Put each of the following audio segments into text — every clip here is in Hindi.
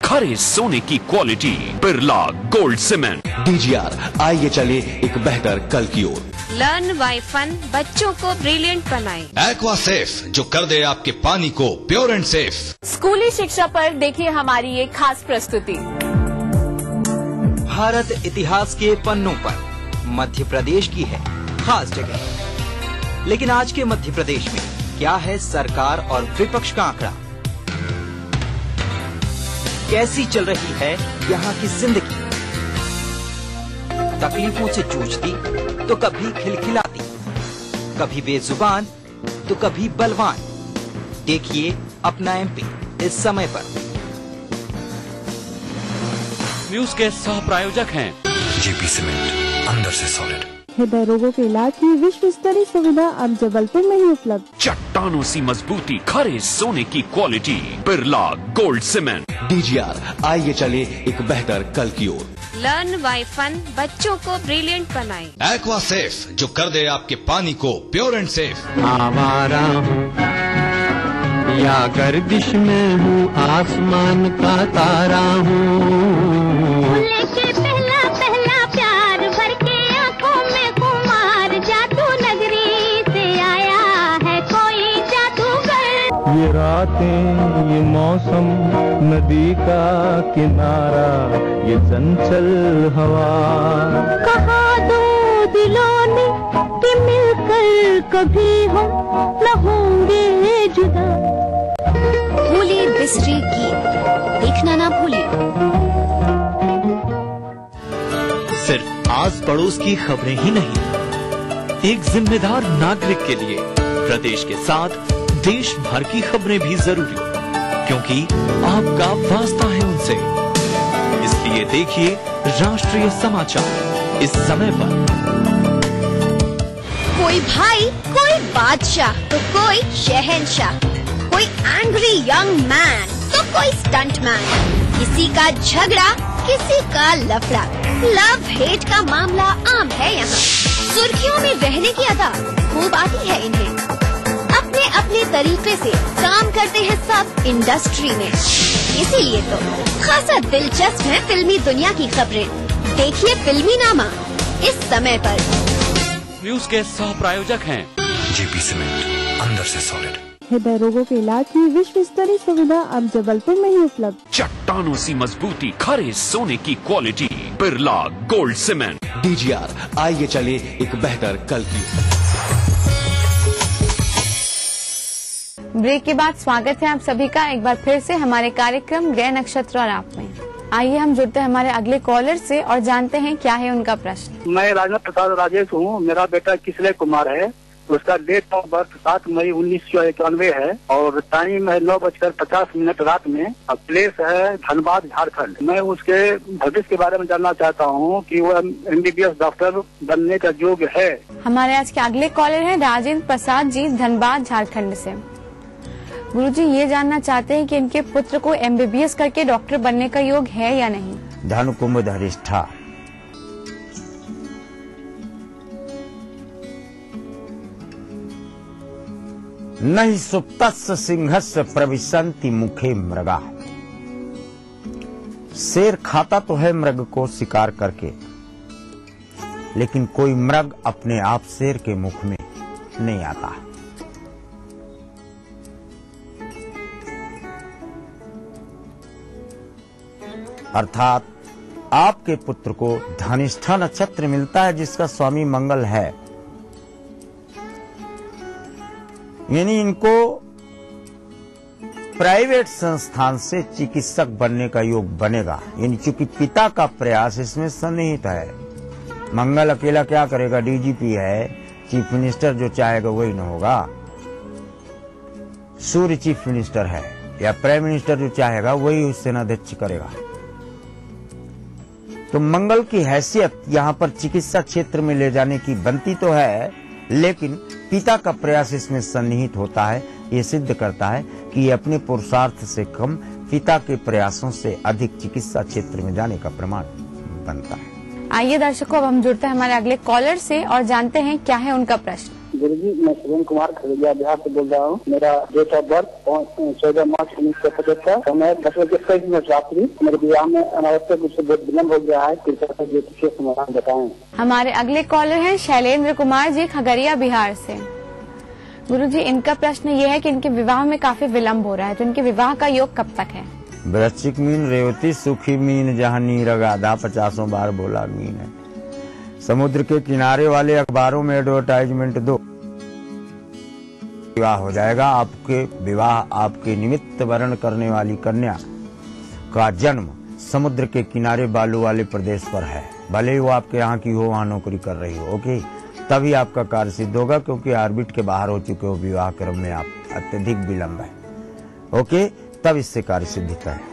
खरे सोने की quality, Birla gold cement. DGR, आइए चले एक बेहतर कल की ओर। लर्न बाय फन, बच्चों को ब्रिलियंट बनाए। एक्वा सेफ, जो कर दे आपके पानी को प्योर एंड सेफ। स्कूली शिक्षा पर देखिए हमारी ये खास प्रस्तुति। भारत इतिहास के पन्नों पर मध्य प्रदेश की है खास जगह, लेकिन आज के मध्य प्रदेश में क्या है सरकार और विपक्ष का आंकड़ा? कैसी चल रही है यहाँ की जिंदगी? तकलीफों से जूझती तो कभी खिलखिलाती, कभी बेजुबान तो कभी बलवान। देखिए अपना MP इस समय पर। न्यूज के सह प्रायोजक हैं JP सीमेंट, अंदर से सॉलिड। हृदय रोगों के इलाज की विश्व स्तरीय सुविधा अब जबलपुर में ही उपलब्ध। चट्टानों सी मजबूती, खरे सोने की quality, Birla gold cement. DGR, आइए चले एक बेहतर कल की ओर। लर्न बाय फन, बच्चों को ब्रिलियंट बनाए। एक्वा सेफ, जो कर दे आपके पानी को प्योर एंड सेफ। आवारा हूँ या गर्दिश में हूँ, आसमान का तारा हूँ। लेके पहला पहला प्यार भर के आंखों में कुमार, जादू नगरी से आया है कोई जादूगर। ये रातें, ये मौसम, नदी का किनारा, ये चंचल हवा। कहा दो दिलों ने कि मिलकर कभी हम न होंगे जुदा। भूलिए बिसरी गीत, देखना ना भूलिए। सिर्फ आस पड़ोस की खबरें ही नहीं, एक जिम्मेदार नागरिक के लिए प्रदेश के साथ देश भर की खबरें भी जरूरी, क्योंकि आपका वास्ता है उनसे। इसलिए देखिए राष्ट्रीय समाचार इस समय पर। कोई भाई, कोई बादशाह तो कोई शहंशाह, कोई एंग्री यंग मैन तो कोई स्टंट मैन। किसी का झगड़ा, किसी का लफड़ा, लव हेट का मामला आम है यहाँ। सुर्खियों में रहने की अदा खूब आती है इन्हें। अपने अपने तरीके से काम करते हैं सब इंडस्ट्री में, इसीलिए तो खासा दिलचस्प है फिल्मी दुनिया की खबरें। देखिए फिल्मी नामा इस समय पर। न्यूज के सह प्रायोजक हैं JP सीमेंट, अंदर से सॉलिड। हृदय रोगों के इलाज की विश्व स्तरीय सुविधा अब जबलपुर में ही उपलब्ध। चट्टानों सी मजबूती, खरे सोने की quality, Birla gold cement. DGR, आइए चले एक बेहतर कल की ओर। ब्रेक के बाद स्वागत है आप सभी का एक बार फिर से हमारे कार्यक्रम ग्रह नक्षत्र और आप में। आइए हम जुड़ते हैं हमारे अगले कॉलर से और जानते हैं क्या है उनका प्रश्न। मैं राजनाथ प्रसाद राजेश हूँ। मेरा बेटा किसले कुमार है। उसका डेट ऑफ बर्थ 7 मई 1991 है और टाइम है 9:50 रात में और प्लेस है धनबाद झारखंड। मैं उसके भविष्य के बारे में जानना चाहता हूँ कि वो MBBS डॉक्टर बनने का योग्य है। हमारे आज के अगले कॉलर हैं राजेंद्र प्रसाद जी, धनबाद झारखंड से। गुरुजी ये जानना चाहते हैं कि इनके पुत्र को MBBS करके डॉक्टर बनने का योग है या नहीं। धनु कुंभ धरिष्ठा, नहीं सुप्तस्य सिंहस्य प्रविशन्ति मुखे मृगा। शेर खाता तो है मृग को शिकार करके, लेकिन कोई मृग अपने आप शेर के मुख में नहीं आता। अर्थात आपके पुत्र को धनिष्ठा नक्षत्र मिलता है जिसका स्वामी मंगल है, यानी इनको प्राइवेट संस्थान से चिकित्सक बनने का योग बनेगा। यानी चूंकि पिता का प्रयास इसमें सन्निहित है। मंगल अकेला क्या करेगा, DGP है, चीफ मिनिस्टर जो चाहेगा वही न होगा। सूर्य चीफ मिनिस्टर है या प्राइम मिनिस्टर जो चाहेगा वही सेनाध्यक्ष करेगा। तो मंगल की हैसियत यहाँ पर चिकित्सा क्षेत्र में ले जाने की बनती तो है, लेकिन पिता का प्रयास इसमें सन्निहित होता है। ये सिद्ध करता है कि ये अपने पुरुषार्थ से कम पिता के प्रयासों से अधिक चिकित्सा क्षेत्र में जाने का प्रमाण बनता है। आइए दर्शकों, अब हम जुड़ते हैं हमारे अगले कॉलर से और जानते हैं क्या है उनका प्रश्न। गुरुजी, मैं सुरेंद्र कुमार खगड़िया बिहार से बोल रहा हूँ। मेरा डेट ऑफ बर्थ 14 मार्च 1975, समय 10:23 रात्रि। मेरे विवाह में अनावश्यक रूप से बहुत विलम्ब हो गया है, कृपया ज्योतिषीय समाधान बताएं। हमारे अगले कॉलर हैं शैलेंद्र कुमार जी, खगड़िया बिहार से। गुरुजी, इनका प्रश्न ये है कि इनके विवाह में काफी विलम्ब हो रहा है, तो इनके विवाह का योग कब तक है? वृश्चिक मीन, रेवती, सुखी मीन, जहाँ नीर गाधा 50 बार बोला मीन है। समुद्र के किनारे वाले अखबारों में एडवर्टाइजमेंट दो, विवाह हो जाएगा। आपके विवाह आपके निमित्त वर्ण करने वाली कन्या का जन्म समुद्र के किनारे बालू वाले प्रदेश पर है, भले ही वो आपके यहाँ की हो, वहाँ नौकरी कर रही हो। ओके, तभी आपका कार्य सिद्ध होगा, क्योंकि ऑर्बिट के बाहर हो चुके हो विवाह क्रम में आप, अत्यधिक विलम्ब है। ओके, तब इससे कार्य सिद्धिता है।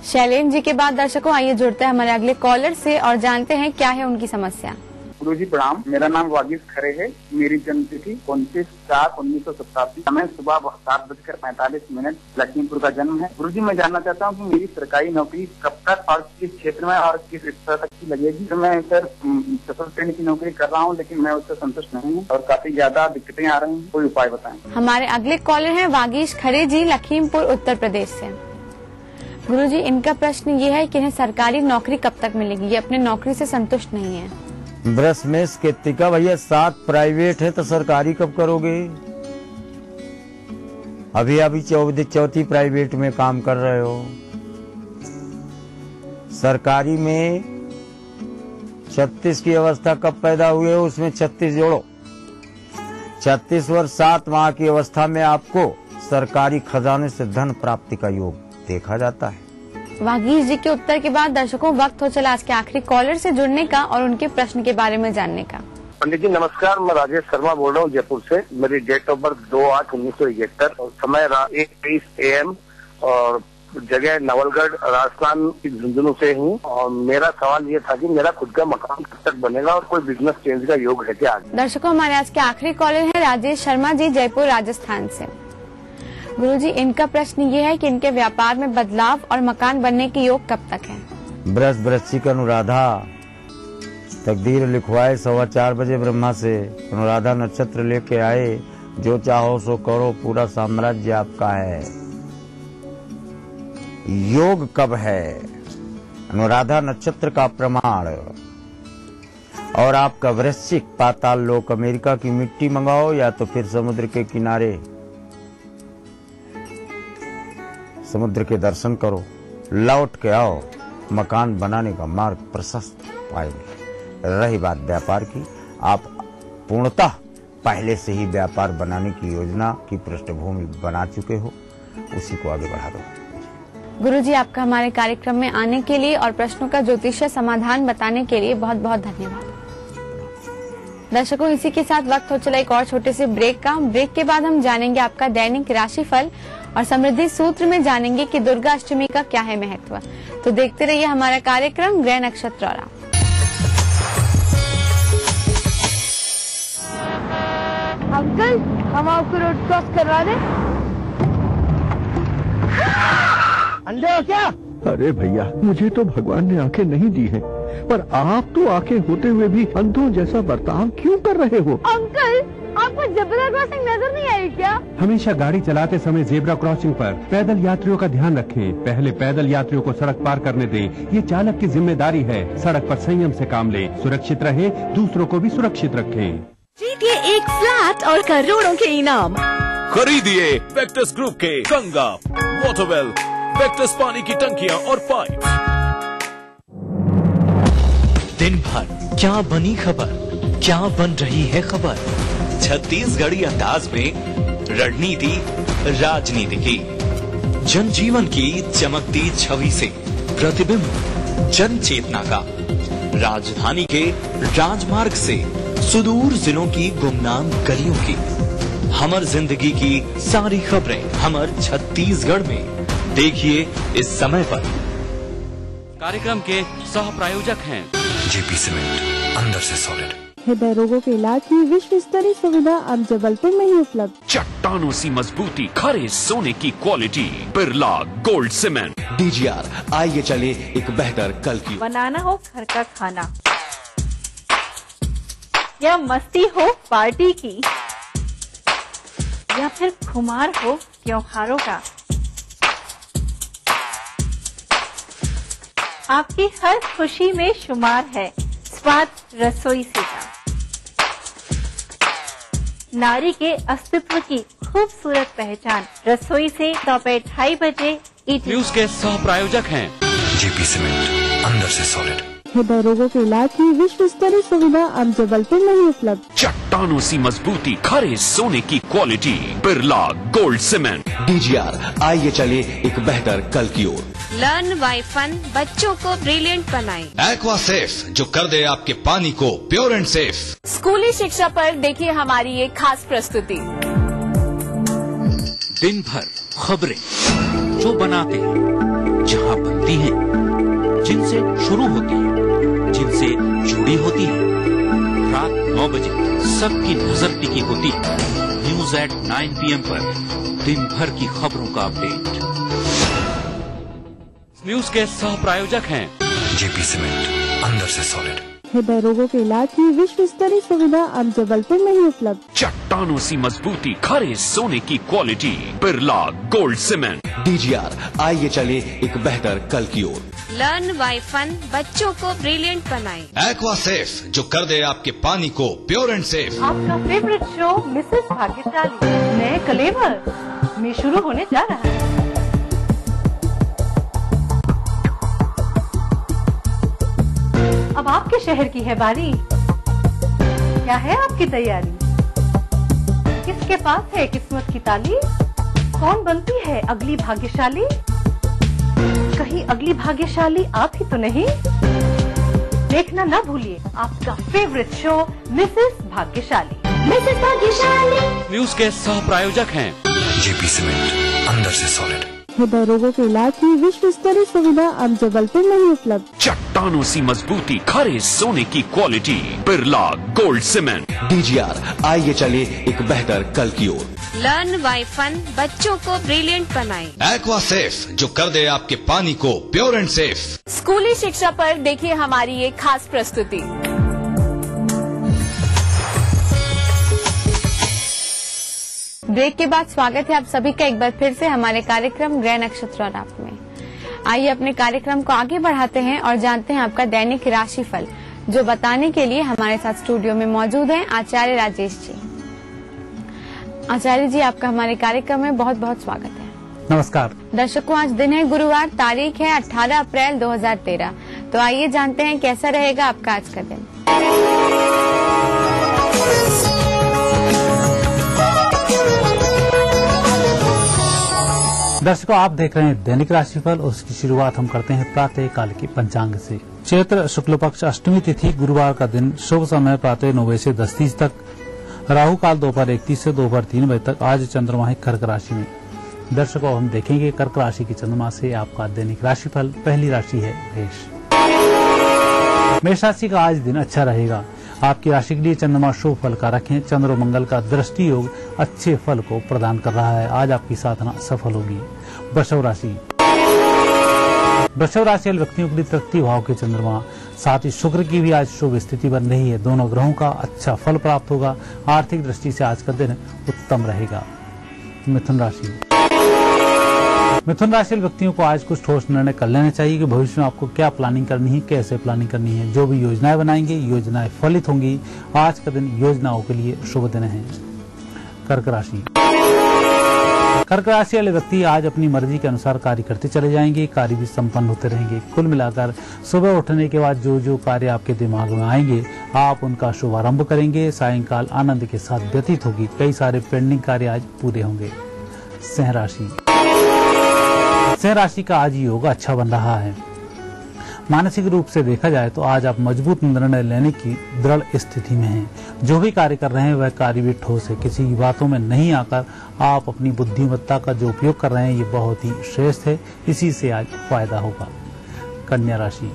शैलेंद्र जी के बाद दर्शकों आइए जुड़ते हैं हमारे अगले कॉलर से और जानते हैं क्या है उनकी समस्या। गुरुजी प्रणाम, मेरा नाम वागिश खरे है। मेरी जन्म तिथि 29/4/1987, समय सुबह 7:45 लखीमपुर का जन्म है। गुरुजी, मैं जानना चाहता हूँ कि मेरी सरकारी नौकरी कब तक और किस क्षेत्र में और किस स्तर तक की लगेगी। तो मैं सर सफल ट्रेन की नौकरी कर रहा हूँ, लेकिन मैं उससे संतुष्ट नहीं हूँ और काफी ज्यादा दिक्कतें आ रही हैं, कोई उपाय बताएं। हमारे अगले कॉलर हैं वागीश खरे जी, लखीमपुर उत्तर प्रदेश से। गुरुजी, इनका प्रश्न ये है कि इन्हें सरकारी नौकरी कब तक मिलेगी, ये अपने नौकरी से संतुष्ट नहीं है। वृष में कृत्तिका, भैया 7 प्राइवेट है तो सरकारी कब करोगे? अभी चौथी प्राइवेट में काम कर रहे हो। सरकारी में 36 की अवस्था कब पैदा हुए हो, उसमें 36 जोड़ो। 36 वर्ष 7 माह की अवस्था में आपको सरकारी खजाने से धन प्राप्ति का योग देखा जाता है। वागीश जी के उत्तर के बाद दर्शकों वक्त हो चला आज के आखिरी कॉलर से जुड़ने का और उनके प्रश्न के बारे में जानने का। पंडित जी नमस्कार, मैं राजेश शर्मा बोल रहा हूँ जयपुर से। मेरी डेट ऑफ बर्थ 2/8/1971 और समय 1:23 AM और जगह नवलगढ़ राजस्थान की झुंझुनू से हूँ। और मेरा सवाल ये था कि मेरा खुद का मकान कब तक बनेगा और कोई बिजनेस चेंज का योग है क्या? दर्शकों, हमारे आज के आखिरी कॉलर है राजेश शर्मा जी, जयपुर राजस्थान से। गुरुजी, इनका प्रश्न ये है कि इनके व्यापार में बदलाव और मकान बनने के योग कब तक है? वृश्चिक अनुराधा, तकदीर लिखवाए 4:15 बजे ब्रह्मा से। अनुराधा नक्षत्र लेके आए, जो चाहो सो करो, पूरा साम्राज्य आपका है। योग कब है? अनुराधा नक्षत्र का प्रमाण। और आपका वृश्चिक, पाताल लोक अमेरिका की मिट्टी मंगाओ या तो फिर समुद्र के किनारे समुद्र के दर्शन करो, लौट के आओ, मकान बनाने का मार्ग प्रशस्त पाएंगे। रही बात व्यापार की, आप पूर्णतः पहले से ही व्यापार बनाने की योजना की पृष्ठभूमि बना चुके हो, उसी को आगे बढ़ा दो। गुरुजी, आपका हमारे कार्यक्रम में आने के लिए और प्रश्नों का ज्योतिषीय समाधान बताने के लिए बहुत बहुत धन्यवाद। दर्शकों, इसी के साथ वक्त हो चला एक और छोटे से ब्रेक का। ब्रेक के बाद हम जानेंगे आपका दैनिक राशिफल और समृद्धि सूत्र में जानेंगे कि दुर्गा अष्टमी का क्या है महत्व। तो देखते रहिए हमारा कार्यक्रम ग्रह नक्षत्र और आप। अंकल, हम आपको रोड क्रॉस करवा दें? अंधे हो क्या? अरे भैया, मुझे तो भगवान ने आंखें नहीं दी हैं, पर आप तो आंखें होते हुए भी अंधों जैसा बर्ताव क्यों कर रहे हो? अंकल, आपको जेब्रा क्रॉसिंग नजर नहीं आई क्या? हमेशा गाड़ी चलाते समय जेब्रा क्रॉसिंग पर पैदल यात्रियों का ध्यान रखें। पहले पैदल यात्रियों को सड़क पार करने दें, ये चालक की जिम्मेदारी है। सड़क पर संयम से काम लें, सुरक्षित रहे, दूसरों को भी सुरक्षित रखें। जीतिए एक फ्लैट और करोड़ों के इनाम। खरीदिए वेक्टस ग्रुप के गंगा, वाटरवेल, वेक्टस पानी की टंकियां और पाइप। दिन भर क्या बनी खबर, क्या बन रही है खबर, छत्तीसगढ़ी अंदाज में रणनीति राजनीति की, जनजीवन की चमकती छवि से प्रतिबिंब जन चेतना का, राजधानी के राजमार्ग से सुदूर जिलों की गुमनाम गलियों की, हमर जिंदगी की सारी खबरें हमर छत्तीसगढ़ में। देखिए इस समय पर। कार्यक्रम के सह प्रायोजक हैं जेपी सीमेंट, अंदर से सॉलिड। हृदय रोगों के इलाज की विश्व स्तरीय सुविधा अब जबलपुर में ही उपलब्ध। चट्टानों सी मजबूती, खरे सोने की quality, Birla gold cement. DGR, आइए चले एक बेहतर कल की। बनाना हो घर का खाना, या मस्ती हो पार्टी की, या फिर खुमार हो त्योहारों का, आपकी हर खुशी में शुमार है स्वाद रसोई से का। नारी के अस्तित्व की खूबसूरत पहचान रसोई से दोपहर 2:30 बजे न्यूज के सह प्रायोजक हैं जेपी सीमेंट, अंदर से सॉलिड। हृदय रोगों के इलाज की विश्व स्तरीय सुविधा अब जबलपुर में ही उपलब्ध। चट्टानों सी मजबूती, खरे सोने की quality, Birla gold cement. DGR, आइए चले एक बेहतर कल की ओर। लर्न बाय फन, बच्चों को ब्रिलियंट बनाएं। एक्वा सेफ, जो कर दे आपके पानी को प्योर एंड सेफ। स्कूली शिक्षा पर देखिए हमारी ये खास प्रस्तुति। दिन भर खबरें जो बनाते हैं, जहां बनती हैं, जिनसे शुरू होती है, जिनसे जुड़ी होती है। रात 9 बजे सबकी नजर टिकी होती है न्यूज एट 9 PM पर दिन भर की खबरों का अपडेट। न्यूज के सह प्रायोजक हैं जेपी सीमेंट, अंदर से सॉलिड। हृदय रोगों के इलाज की विश्व स्तरीय सुविधा अब जबलपुर में ही उपलब्ध। चट्टानों सी मजबूती, खरे सोने की quality, Birla gold cement. DGR, आइए चले एक बेहतर कल की ओर। लर्न बाय फन, बच्चों को ब्रिलियंट बनाएं। एक्वा सेफ, जो कर दे आपके पानी को प्योर एंड सेफ। आपका फेवरेट शो मिसेस भाग्यशाली नए कलेवर में शुरू होने जा रहा है। अब आपके शहर की है बारी, क्या है आपकी तैयारी? किसके पास है किस्मत की ताली? कौन बनती है अगली भाग्यशाली? कहीं अगली भाग्यशाली आप ही तो नहीं? देखना ना भूलिए आपका फेवरेट शो मिसेस भाग्यशाली। मिसेस भाग्यशाली न्यूज के सह प्रायोजक हैं जेपी सीमेंट, अंदर से सॉलिड। हृदय रोगों के इलाज की विश्व स्तरीय सुविधा अब जबलपुर में ही उपलब्ध। चट्टानों सी मजबूती, खरे सोने की quality, Birla gold cement. DGR, आइए चले एक बेहतर कल की ओर। लर्न बाय फन, बच्चों को ब्रिलियंट बनाएं। एक्वा सेफ, जो कर दे आपके पानी को प्योर एंड सेफ। स्कूली शिक्षा पर देखिए हमारी ये खास प्रस्तुति। ब्रेक के बाद स्वागत है आप सभी का एक बार फिर से हमारे कार्यक्रम ग्रह नक्षत्र और आप में। आइए अपने कार्यक्रम को आगे बढ़ाते हैं और जानते हैं आपका दैनिक राशिफल, जो बताने के लिए हमारे साथ स्टूडियो में मौजूद हैं आचार्य राजेश जी। आचार्य जी, आपका हमारे कार्यक्रम में बहुत बहुत स्वागत है। नमस्कार दर्शकों, आज दिन है गुरुवार, तारीख है 18 अप्रैल 2013। तो आइए जानते हैं कैसा रहेगा आपका आज का दिन। दर्शकों, आप देख रहे हैं दैनिक राशिफल और उसकी शुरुआत हम करते हैं प्रातः काल की पंचांग से। चैत्र शुक्ल पक्ष अष्टमी तिथि गुरुवार का दिन, शुभ समय प्रातः 9 बजे से 10:30 तक, राहु काल दोपहर 1:30 से दोपहर 3 बजे तक। आज चंद्रमा है कर्क राशि में। दर्शकों, हम देखेंगे कर्क राशि की चंद्रमा से आपका दैनिक राशिफल। पहली राशि है मेष। मेष राशि का आज दिन अच्छा रहेगा। आपकी राशि के लिए चंद्रमा शुभ फल का रखें। चंद्र और मंगल का दृष्टि योग अच्छे फल को प्रदान कर रहा है। आज आपकी साधना सफल होगी। वृषभ राशि। वृषभ राशि वाले व्यक्तियों के लिए तृतीय भाव के चंद्रमा, साथ ही शुक्र की भी आज शुभ स्थिति बन रही है। दोनों ग्रहों का अच्छा फल प्राप्त होगा। आर्थिक दृष्टि से आज का दिन उत्तम रहेगा। मिथुन राशि। मिथुन राशि वाले व्यक्तियों को आज कुछ ठोस निर्णय कर लेना चाहिए कि भविष्य में आपको क्या प्लानिंग करनी है, कैसे प्लानिंग करनी है। जो भी योजनाएं बनाएंगे, योजनाएं फलित होंगी। आज का दिन योजनाओं के लिए शुभ दिन है। कर्क राशि। कर्क राशि वाले व्यक्ति आज अपनी मर्जी के अनुसार कार्य करते चले जाएंगे। कार्य भी संपन्न होते रहेंगे। कुल मिलाकर सुबह उठने के बाद जो जो कार्य आपके दिमाग में आएंगे, आप उनका शुभारंभ करेंगे। सायंकाल आनंद के साथ व्यतीत होगी। कई सारे पेंडिंग कार्य आज पूरे होंगे। सिंह राशि। सिंह राशि का आज योग अच्छा बन रहा है। मानसिक रूप से देखा जाए तो आज आप मजबूत निर्णय लेने की दृढ़ स्थिति में हैं। जो भी कार्य कर रहे हैं वह कार्य भी ठोस है। किसी की बातों में नहीं आकर आप अपनी बुद्धिमत्ता का जो उपयोग कर रहे हैं, ये बहुत ही श्रेष्ठ है। इसी से आज फायदा होगा। कन्या राशि।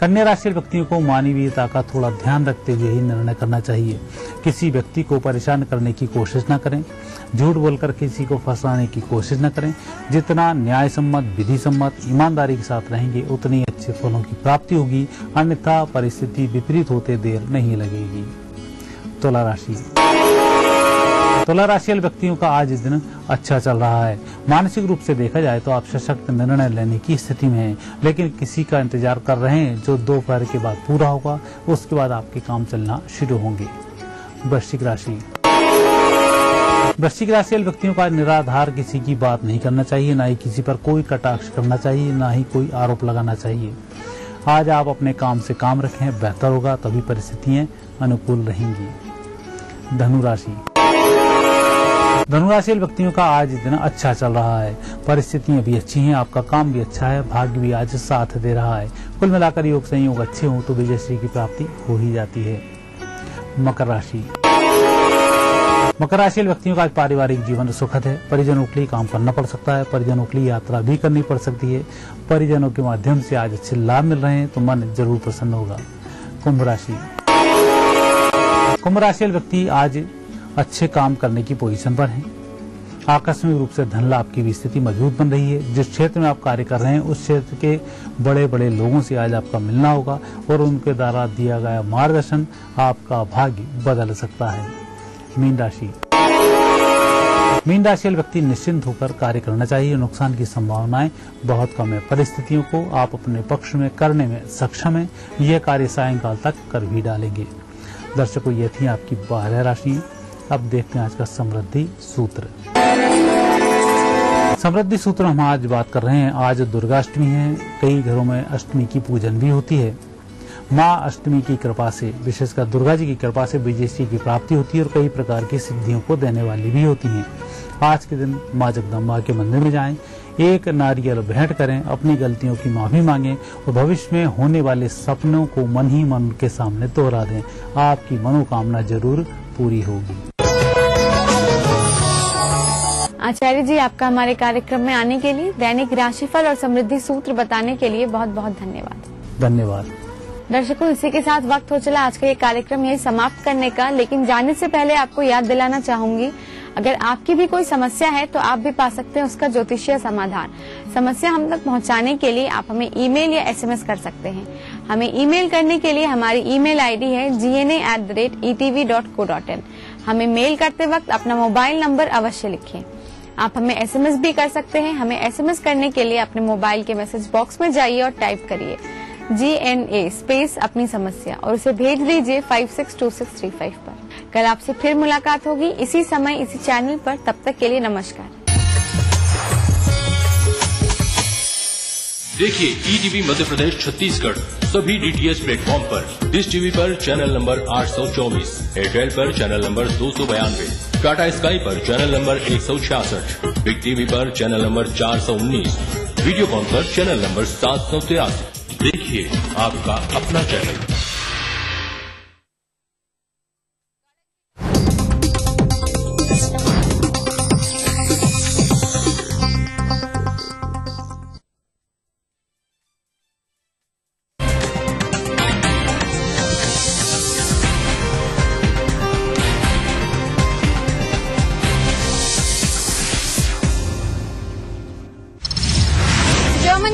कन्या राशि व्यक्तियों को मानवीयता का थोड़ा ध्यान रखते हुए ही निर्णय करना चाहिए। किसी व्यक्ति को परेशान करने की कोशिश न करें, झूठ बोलकर किसी को फंसाने की कोशिश न करें। जितना न्याय सम्मत, विधि सम्मत, ईमानदारी के साथ रहेंगे उतनी अच्छे फलों की प्राप्ति होगी, अन्यथा परिस्थिति विपरीत होते देर नहीं लगेगी। तुला राशि व्यक्तियों का आज दिन अच्छा चल रहा है। मानसिक रूप से देखा जाए तो आप सशक्त निर्णय लेने की स्थिति में हैं, लेकिन किसी का इंतजार कर रहे हैं जो दोपहर के बाद पूरा होगा। उसके बाद आपके काम चलना शुरू होंगे। वृश्चिक राशि व्यक्तियों का निराधार किसी की बात नहीं करना चाहिए, न ही किसी पर कोई कटाक्ष करना चाहिए, न ही कोई आरोप लगाना चाहिए। आज आप अपने काम से काम रखें, बेहतर होगा, तभी परिस्थितियां अनुकूल रहेंगी। धनु राशि व्यक्तियों का आज दिन अच्छा चल रहा है। परिस्थितियां भी अच्छी हैं, आपका काम भी अच्छा है, भाग्य भी आज साथ दे रहा है। कुल मिलाकर योग संयोग अच्छे हों तो विजयश्री की प्राप्ति हो ही जाती है। मकर राशि व्यक्तियों का आज पारिवारिक जीवन सुखद है। परिजनों के लिए काम करना पड़ सकता है, परिजनों के लिए यात्रा भी करनी पड़ सकती है। परिजनों के माध्यम से आज अच्छे लाभ मिल रहे हैं तो मन जरूर प्रसन्न होगा। कुंभ राशि व्यक्ति आज अच्छे काम करने की पोजीशन पर हैं। आकस्मिक रूप से धन लाभ की भी स्थिति मजबूत बन रही है। जिस क्षेत्र में आप कार्य कर रहे हैं उस क्षेत्र के बड़े बड़े लोगों से आज आपका मिलना होगा और उनके द्वारा दिया गया मार्गदर्शन आपका भाग्य बदल सकता है। मीन राशि व्यक्ति निश्चिंत होकर कार्य करना चाहिए। नुकसान की संभावनाएं बहुत कम है। परिस्थितियों को आप अपने पक्ष में करने में सक्षम है। यह कार्य सायंकाल तक कर भी डालेंगे। दर्शकों, ये थी आपकी 12 राशि। अब देखते हैं आज का समृद्धि सूत्र। समृद्धि सूत्र हम आज बात कर रहे हैं। आज दुर्गाष्टमी है। कई घरों में अष्टमी की पूजन भी होती है। माँ अष्टमी की कृपा से, विशेषकर दुर्गा जी की कृपा से विजयश्री की प्राप्ति होती है और कई प्रकार की सिद्धियों को देने वाली भी होती हैं। आज के दिन माँ जगदम्बा के मंदिर में जाएं, एक नारियल भेंट करें, अपनी गलतियों की माफी मांगें और भविष्य में होने वाले सपनों को मन ही मन के सामने दोहरा दें। आपकी मनोकामना जरूर पूरी होगी। आचार्य जी, आपका हमारे कार्यक्रम में आने के लिए, दैनिक राशिफल और समृद्धि सूत्र बताने के लिए बहुत बहुत धन्यवाद। दर्शकों, इसी के साथ वक्त हो चला आज का ये कार्यक्रम यही समाप्त करने का। लेकिन जाने से पहले आपको याद दिलाना चाहूंगी, अगर आपकी भी कोई समस्या है तो आप भी पा सकते हैं उसका ज्योतिषीय समाधान। समस्या हम तक पहुंचाने के लिए आप हमें ईमेल या SMS कर सकते हैं। हमें ईमेल करने के लिए हमारी ईमेल ID है gna@etv.co.in। हमें मेल करते वक्त अपना मोबाइल नंबर अवश्य लिखें। आप हमें SMS भी कर सकते हैं। हमें SMS करने के लिए अपने मोबाइल के मैसेज बॉक्स में जाइए और टाइप करिए GNA स्पेस अपनी समस्या और उसे भेज दीजिए 562635 पर। कल आपसे फिर मुलाकात होगी इसी समय इसी चैनल पर। तब तक के लिए नमस्कार। देखिए ETV मध्य प्रदेश छत्तीसगढ़ सभी DTH प्लेटफॉर्म पर। डिश टीवी पर चैनल नंबर 824, एयरटेल पर चैनल नंबर 292, टाटा स्काई पर चैनल नंबर 166, बिग टीवी पर चैनल नंबर 419, वीडियोकॉन पर चैनल नंबर 783। देखिए आपका अपना चैनल।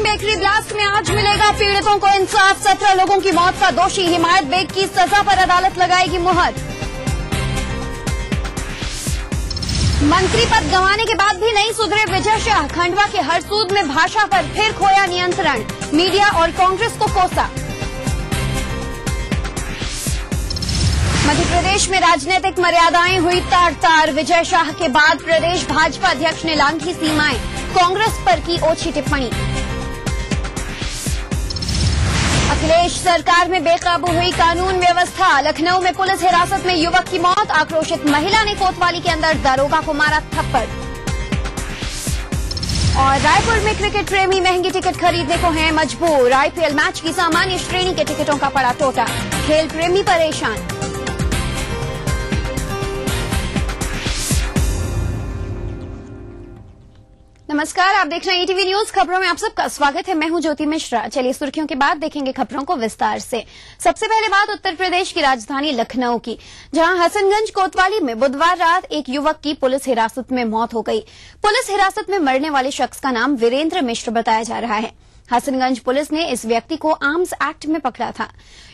बेकरी ब्लास्ट में आज मिलेगा पीड़ितों को इंसाफ। 17 लोगों की मौत का दोषी हिमायत बेग की सजा पर अदालत लगाएगी मुहर। मंत्री पद गंवाने के बाद भी नहीं सुधरे विजय शाह। खंडवा के हरसूद में भाषा पर फिर खोया नियंत्रण। मीडिया और कांग्रेस को कोसा। मध्य प्रदेश में राजनीतिक मर्यादाएं हुई तार-तार। विजय शाह के बाद प्रदेश भाजपा अध्यक्ष ने लांघी सीमाएं। कांग्रेस पर की ओछी टिप्पणी। अखिलेश सरकार में बेकाबू हुई कानून व्यवस्था। लखनऊ में पुलिस हिरासत में युवक की मौत। आक्रोशित महिला ने कोतवाली के अंदर दरोगा को मारा थप्पड़। और रायपुर में क्रिकेट प्रेमी महंगी टिकट खरीदने को हैं मजबूर। IPL मैच की सामान्य श्रेणी के टिकटों का पड़ा टोटा। खेल प्रेमी परेशान। नमस्कार, आप देख रहे हैं ईटीवी न्यूज। खबरों में आप सबका स्वागत है। मैं हूं ज्योति मिश्रा। चलिए सुर्खियों के बाद देखेंगे खबरों को विस्तार से। सबसे पहले बात उत्तर प्रदेश की राजधानी लखनऊ की, जहां हसनगंज कोतवाली में बुधवार रात एक युवक की पुलिस हिरासत में मौत हो गई। पुलिस हिरासत में मरने वाले शख्स का नाम वीरेंद्र मिश्र बताया जा रहा है। हसनगंज पुलिस ने इस व्यक्ति को आर्म्स एक्ट में पकड़ा था।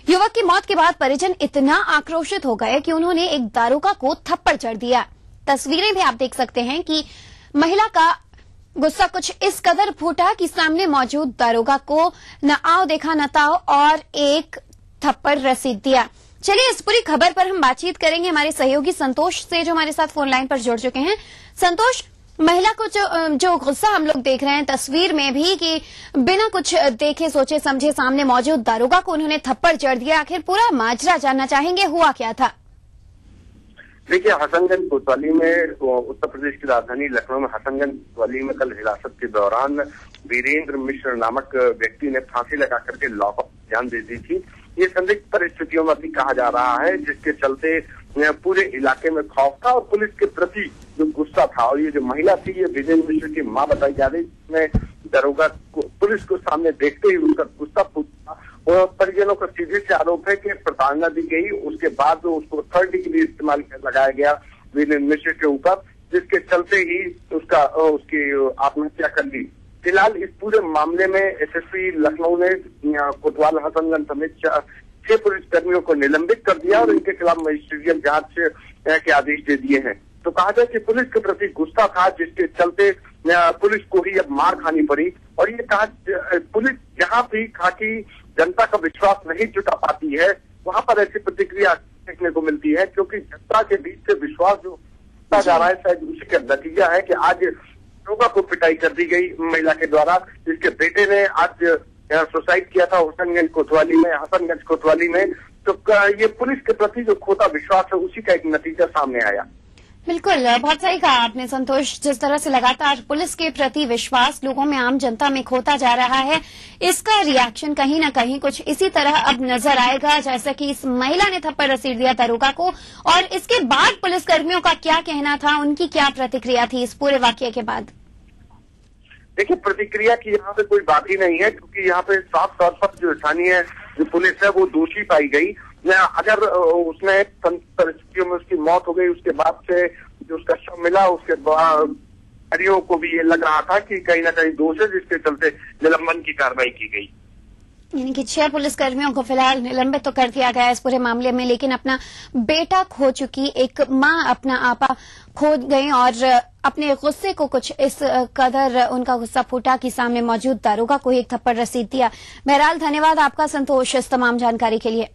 युवक की मौत के बाद परिजन इतना आक्रोशित हो गए कि उन्होंने एक दारोगा को थप्पड़ जड़ दिया। तस्वीरें भी आप देख सकते हैं कि महिला का गुस्सा कुछ इस कदर फूटा कि सामने मौजूद दारोगा को न आओ देखा न ताओ और एक थप्पड़ रसीद दिया। चलिए इस पूरी खबर पर हम बातचीत करेंगे हमारे सहयोगी संतोष से, जो हमारे साथ फोन लाइन पर जुड़ चुके हैं। संतोष, महिला को जो गुस्सा हम लोग देख रहे हैं तस्वीर में भी कि बिना कुछ देखे सोचे समझे सामने मौजूद दारोगा को उन्होंने थप्पड़ जड़ दिया, आखिर पूरा माजरा जानना चाहेंगे, हुआ क्या था? देखिए, हसनगंज कोतवाली में, उत्तर प्रदेश की राजधानी लखनऊ में हसनगंज कोतवाली में कल हिरासत के दौरान वीरेंद्र मिश्र नामक व्यक्ति ने फांसी लगा करके लॉकअप जान दे दी थी। ये संदिग्ध परिस्थितियों में भी कहा जा रहा है, जिसके चलते पूरे इलाके में खौफ था और पुलिस के प्रति जो गुस्सा था। और ये जो महिला थी, ये वीरेंद्र मिश्र की मां बताई जा रही, जिसमें दरोगा पुलिस को सामने देखते ही उनका गुस्सा फूटा। और परिजनों का सीधे से आरोप है कि प्रताड़ना दी गई, उसके बाद उसको थर्ड डिग्री इस्तेमाल लगाया गया वीरेंद्र मिश्र के ऊपर, जिसके चलते ही उसकी आत्महत्या कर ली। फिलहाल इस पूरे मामले में एसएसपी लखनऊ ने कोतवाल हसनगंज समेत 6 पुलिसकर्मियों को निलंबित कर दिया और इनके खिलाफ मजिस्ट्रियल जांच के आदेश दे दिए हैं। तो कहा जाए कि पुलिस के प्रति गुस्सा था, जिसके चलते पुलिस को ही अब मार खानी पड़ी। और ये कहा, पुलिस जहाँ भी खाकी जनता का विश्वास नहीं जुटा पाती है, वहां पर ऐसी प्रतिक्रिया देखने को मिलती है, क्योंकि जनता के बीच से विश्वास जो जा रहा है, शायद उसी का नतीजा है कि आज लोगों को पिटाई कर दी गई महिला के द्वारा। जिसके बेटे ने आज सुसाइड किया था हसनगंज कोतवाली में। तो ये पुलिस के प्रति जो खोता विश्वास है, उसी का एक नतीजा सामने आया। बिल्कुल, बहुत सही कहा आपने संतोष। जिस तरह से लगातार पुलिस के प्रति विश्वास लोगों में, आम जनता में खोता जा रहा है, इसका रिएक्शन कहीं न कहीं कुछ इसी तरह अब नजर आएगा, जैसा कि इस महिला ने थप्पड़ रसीद दिया दारोगा को। और इसके बाद पुलिसकर्मियों का क्या कहना था, उनकी क्या प्रतिक्रिया थी इस पूरे वाकये के बाद? देखिए, प्रतिक्रिया की यहाँ पे कोई बात ही नहीं है, क्योंकि यहाँ पे साफ तौर पर जो स्थानीय जो पुलिस है वो दोषी पाई गई। अगर उसने परिस्थितियों में उसकी मौत हो गई, उसके बाद से जो उसका शव मिला, उसके परियों को भी ये लग रहा था कि कहीं ना कहीं दोष है, जिसके चलते निलंबन की कार्रवाई की गई। यानी कि 6 पुलिसकर्मियों को फिलहाल निलंबित तो कर दिया गया इस पूरे मामले में, लेकिन अपना बेटा खो चुकी एक मां, अपना आपा खो गई और अपने गुस्से को कुछ इस कदर उनका गुस्सा फूटा कि सामने मौजूद दारोगा को एक थप्पड़ रसीद दिया। बहरहाल धन्यवाद आपका संतोष इस तमाम जानकारी के लिए।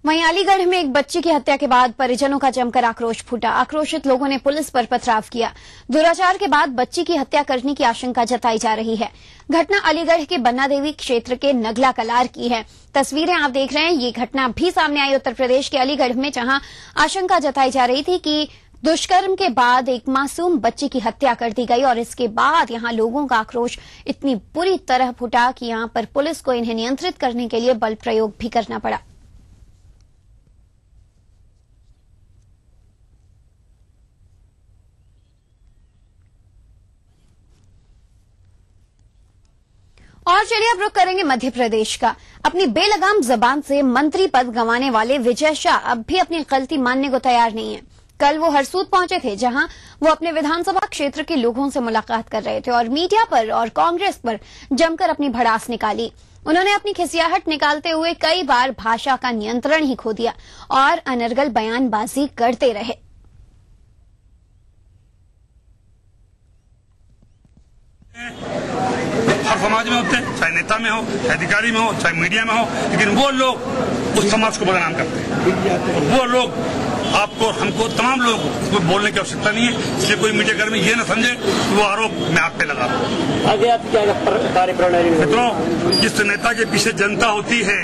वहीं अलीगढ़ में एक बच्ची की हत्या के बाद परिजनों का जमकर आक्रोश फूटा। आक्रोशित लोगों ने पुलिस पर पथराव किया। दुराचार के बाद बच्ची की हत्या करने की आशंका जताई जा रही है। घटना अलीगढ़ के बन्ना देवी क्षेत्र के नगला कलार की है। तस्वीरें आप देख रहे हैं, ये घटना भी सामने आई उत्तर प्रदेश के अलीगढ़ में, जहां आशंका जताई जा रही थी कि दुष्कर्म के बाद एक मासूम बच्ची की हत्या कर दी गई। और इसके बाद यहां लोगों का आक्रोश इतनी बुरी तरह फूटा कि यहां पर पुलिस को इन्हें नियंत्रित करने के लिए बल प्रयोग भी करना पड़ा। और चलिए अब रुख करेंगे मध्य प्रदेश का। अपनी बेलगाम जबान से मंत्री पद गंवाने वाले विजय शाह अब भी अपनी गलती मानने को तैयार नहीं है। कल वो हरसूद पहुंचे थे, जहां वो अपने विधानसभा क्षेत्र के लोगों से मुलाकात कर रहे थे और मीडिया पर और कांग्रेस पर जमकर अपनी भड़ास निकाली। उन्होंने अपनी खिसियाहट निकालते हुए कई बार भाषा का नियंत्रण ही खो दिया और अनर्गल बयानबाजी करते रहे। हर समाज में होते हैं, चाहे नेता में हो, चाहे अधिकारी में हो, चाहे मीडिया में हो, लेकिन वो लोग उस समाज को बदनाम करते हैं। वो लोग आपको, हमको, तमाम लोगों को इसमें बोलने की आवश्यकता नहीं है। इसलिए कोई मीडिया कर्मी ये न समझे कि वो आरोप मैं आप पे लगा रहा हूँ। आगे आप क्या कार्यप्रणाली? मित्रों, जिस नेता के पीछे जनता होती है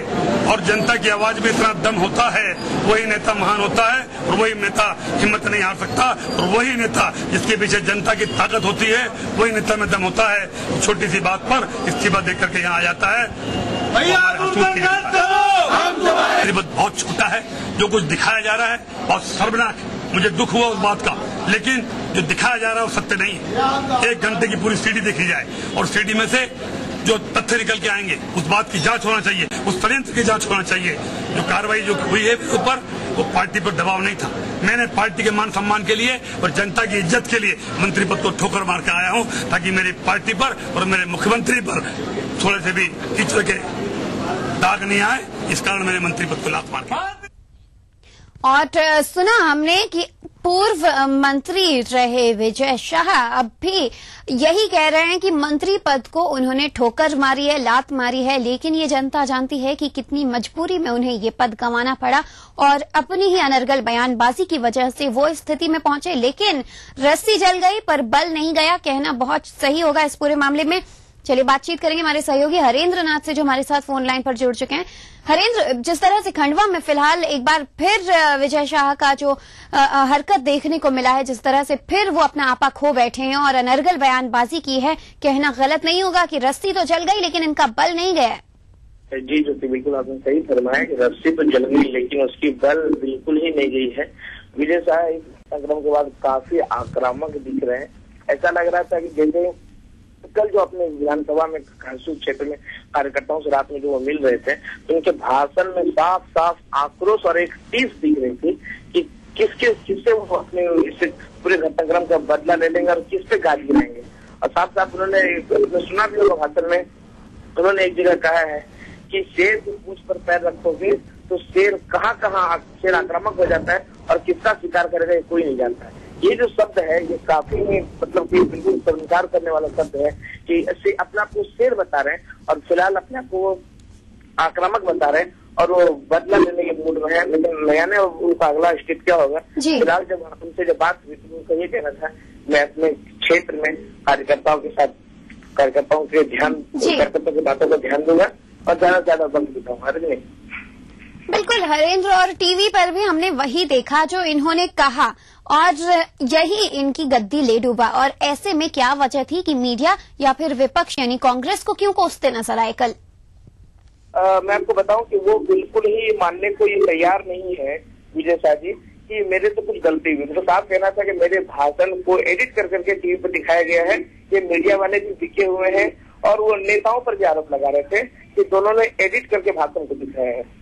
और जनता की आवाज में इतना दम होता है, वही नेता महान होता है और वही नेता हिम्मत नहीं हार सकता। और वही नेता जिसके पीछे जनता की ताकत होती है, वही नेता में दम होता है। छोटी सी बात पर इस्तीफा देकर के यहाँ आ जाता है। बहुत छोटा है जो कुछ दिखाया जा रहा है, बहुत शर्मनाक। मुझे दुख हुआ उस बात का लेकिन जो दिखाया जा रहा है वो सत्य नहीं है। 1 घंटे की पूरी सीडी देखी जाए और सीडी में से जो तथ्य निकल के आएंगे उस बात की जांच होना चाहिए, उस षड्यंत्र की जांच होना चाहिए। जो कार्रवाई जो हुई है ऊपर, वो पार्टी पर दबाव नहीं था। मैंने पार्टी के मान सम्मान के लिए और जनता की इज्जत के लिए मंत्री पद को ठोकर मार के आया हूं, ताकि मेरी पार्टी पर और मेरे मुख्यमंत्री पर थोड़े से भी कीचड़ के दाग नहीं आए। इस कारण मैंने मंत्री पद को लात मार के। और सुना हमने कि पूर्व मंत्री रहे विजय शाह अब भी यही कह रहे हैं कि मंत्री पद को उन्होंने ठोकर मारी है, लात मारी है, लेकिन ये जनता जानती है कि कितनी मजबूरी में उन्हें ये पद गंवाना पड़ा और अपनी ही अनर्गल बयानबाजी की वजह से वो इस स्थिति में पहुंचे। लेकिन रस्सी जल गई पर बल नहीं गया, कहना बहुत सही होगा इस पूरे मामले में। चलिए बातचीत करेंगे हमारे सहयोगी हरेंद्र नाथ से, जो हमारे साथ फोन लाइन पर जुड़ चुके हैं। हरेंद्र, जिस तरह से खंडवा में फिलहाल एक बार फिर विजय शाह का जो हरकत देखने को मिला है, जिस तरह से फिर वो अपना आपा खो बैठे हैं और अनर्गल बयानबाजी की है, कहना गलत नहीं होगा कि रस्सी तो जल गई लेकिन इनका बल नहीं गया। जी ज्योति, बिल्कुल आपने सही फरमाया कि रस्सी तो जल गई लेकिन उसकी बल बिल्कुल ही नहीं गई है। विजय शाह इस संक्रमण के बाद काफी आक्रामक दिख रहे हैं। ऐसा लग रहा था कि जैसे कल जो अपने विधानसभा में घाटसू क्षेत्र में कार्यकर्ताओं से रात में जो वो मिल रहे थे, तो उनके भाषण में साफ साफ आक्रोश और एक टीस दिख रही थी कि किससे वो अपने इस पूरे घटनाक्रम का बदला ले लेंगे और किस पे गाज गिराएंगे। और साथ साथ उन्होंने सुना भी होगा भाषण में, उन्होंने एक जगह कहा है कि शेर की पूंछ पर पैर रखोगे तो शेर कहाँ शेर आक्रामक हो जाता है और किसका शिकार करेगा ये कोई नहीं जानता है। ये जो शब्द है ये काफी मतलब कि बिल्कुल शर्मसार करने वाला शब्द है कि अपने आप को शेर बता रहे हैं और फिलहाल अपने आप को आक्रामक बता रहे हैं और वो बदला लेने के मूड में है। लेकिन नया ने उनका अगला स्टेप क्या होगा, फिलहाल जब उनसे जब बात हुई तो उनका ये कहना था मैं अपने क्षेत्र में कार्यकर्ताओं के साथ कार्यकर्ताओं की बातों को ध्यान दूंगा और ज्यादा से ज्यादा वक्त बिताऊंगा। बिल्कुल हरेंद्र, और टीवी पर भी हमने वही देखा जो इन्होंने कहा और यही इनकी गद्दी ले डूबा। और ऐसे में क्या वजह थी कि मीडिया या फिर विपक्ष यानी कांग्रेस को क्यों कोसते नजर आए कल? मैं आपको बताऊं कि वो बिल्कुल ही मानने को ये तैयार नहीं है विजय शाह जी कि मेरे से कुछ गलती हुई। तो साफ कहना था कि मेरे भाषण को एडिट कर करके टीवी पर दिखाया गया है। ये मीडिया वाले भी दिखे हुए हैं और वो नेताओं पर भी आरोप लगा रहे थे कि दोनों ने एडिट करके भाषण को दिखाया है।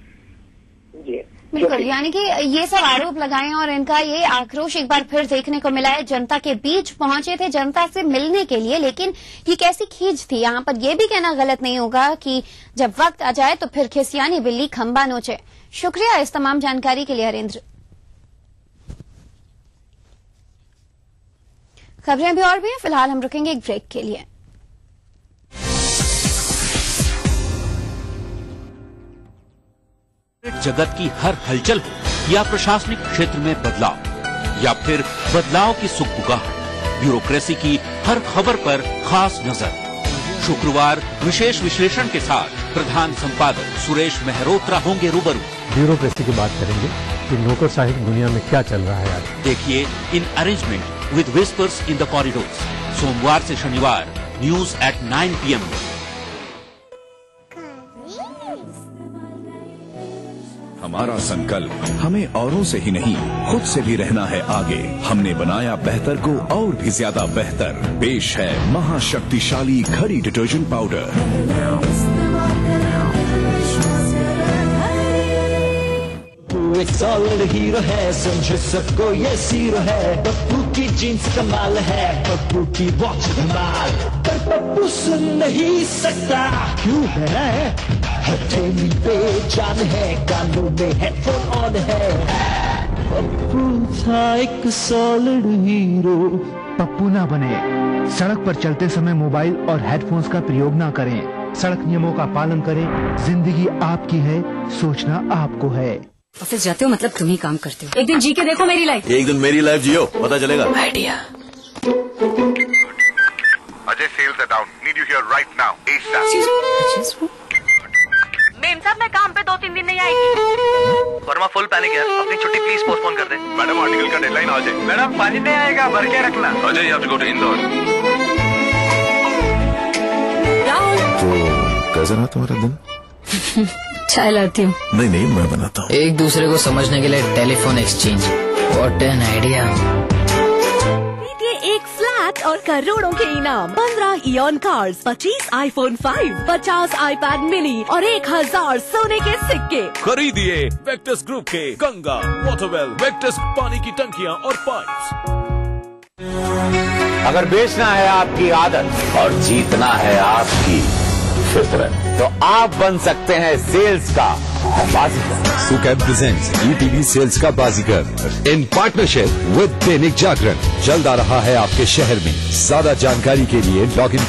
जी बिल्कुल, यानी कि ये सब आरोप लगाए और इनका ये आक्रोश एक बार फिर देखने को मिला है। जनता के बीच पहुंचे थे जनता से मिलने के लिए, लेकिन ये कैसी खींच थी। यहाँ पर यह भी कहना गलत नहीं होगा कि जब वक्त आ जाए तो फिर खिसियानी बिल्ली खंबा नोचे। शुक्रिया इस तमाम जानकारी के लिए हरेंद्र। खबरें अभी और भी हैं, फिलहाल हम रुकेंगे एक ब्रेक के लिए। जगत की हर हलचल हो या प्रशासनिक क्षेत्र में बदलाव या फिर बदलाव की सुगबुगाहट, ब्यूरोक्रेसी की हर खबर पर खास नजर। शुक्रवार विशेष विश्लेषण के साथ प्रधान संपादक सुरेश मेहरोत्रा होंगे रूबरू। ब्यूरोक्रेसी की बात करेंगे कि नौकरशाही की दुनिया में क्या चल रहा है आज। देखिए in arrangement with whispers in the corridors, सोमवार से शनिवार न्यूज एट 9 PM। हमारा संकल्प हमें औरों से ही नहीं खुद से भी रहना है आगे। हमने बनाया बेहतर को और भी ज्यादा बेहतर। पेश है महाशक्तिशाली घड़ी डिटर्जेंट पाउडर। एक सॉलिड हीरो है, समझे सबको ये जीरो है। पप्पू की जीन्स कमाल है, पप्पू की वॉच कमाल, पर पप्पू सुन नहीं सकता क्यों है। हथेली पे जान है, कानों में हेडफोन ऑन है। पप्पू था एक सॉलिड हीरो। पप्पू ना बने, सड़क पर चलते समय मोबाइल और हेडफोन्स का प्रयोग ना करें। सड़क नियमों का पालन करें। जिंदगी आपकी है, सोचना आपको है। ऑफिस जाते हो मतलब तुम ही काम करते हो। एक दिन जी के देखो मेरी लाइफ। एक दिन मेरी लाइफ जियो, पता चलेगा। Idea. Ajay sales are down, need you here right now ASAP। Ma'am साहब मैं काम पे 2-3 दिन नहीं आएगी। वर्मा फुल पैनिक है, अपनी छुट्टी प्लीज पोस्टपोन कर दे। मैडम आर्टिकल का डेडलाइन आ जाए। मैडम पानी नहीं आएगा, भर के रखना। Ajay you have to go to Indore. तो कैसा रहा तुम्हारा दिन? चाय लाती हूँ। नहीं मैं बनाता हूँ। एक दूसरे को समझने के लिए telephone exchange, what an idea. और करोड़ों के इनाम। 15 ion cars, 25 iPhone 5, 50 iPad mini और 1000 सोने के सिक्के। खरीदिए वेक्टस ग्रुप के गंगा, वाटरवेल, वेक्टस पानी की टंकियां और पाइप्स। अगर बेचना है आपकी आदत और जीतना है आपकी फितरत, तो आप बन सकते हैं सेल्स का बाजीगर। सुकैब प्रेजेंट्स ETV सेल्स का बाजीगर in partnership with Dainik Jagran. जल्द आ रहा है आपके शहर में। ज्यादा जानकारी के लिए लॉग इन